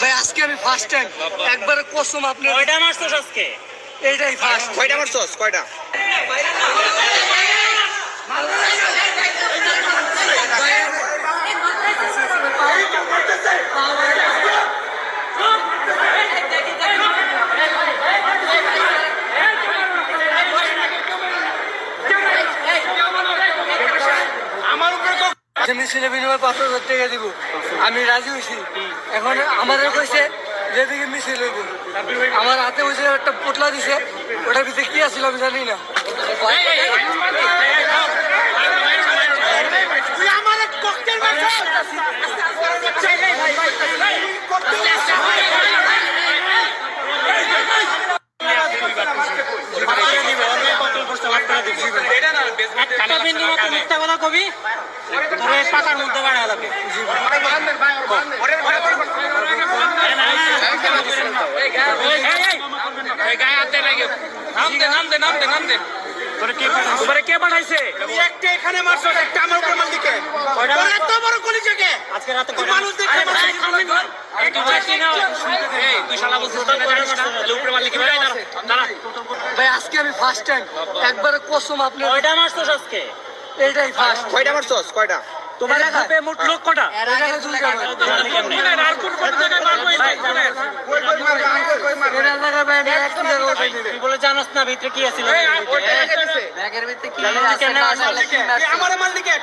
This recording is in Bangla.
ভাই আজকে আমি ফার্স্ট টাইম একবারে কসম আপনি কয়টা মারছস আজকে? এইটাই ফার্স্ট। কয়টা মারছস? কয়টা? মিছিলে বিনিময়ে 5,000 টাকা দিব, আমি রাজি হয়েছি। এখন আমাদের কইছে যেদিকে মিছিল হইব, আমার হাতে বসে একটা পোটলা দিছে, ওটার ভিতরে কি আছিল আমি জানি না। একটা বিন্দু মতো মিথ্যা কথা কবি তোর টাকার মধ্যে বাড়া লাগবে। কে পাঠাইছে? এখানে মারছস, একটা আমার উপর মাল দিকে। এত বড় গুলি থেকে আজকে রাতে মানুষ দেখে ভাই আজকে আমি ফার্স্ট টাইম একবারে কসম আপনি কয়টা মারছস আজকে? এইটাই ফার্স্ট। কয়টা মারছস? কয়টা? তোমার গ্রুপে মোট লোক কটা? তুই বলে জানাস না ভিতরে কি আছিল? ব্যাগের ভিতরে কি আমার মাল দিকে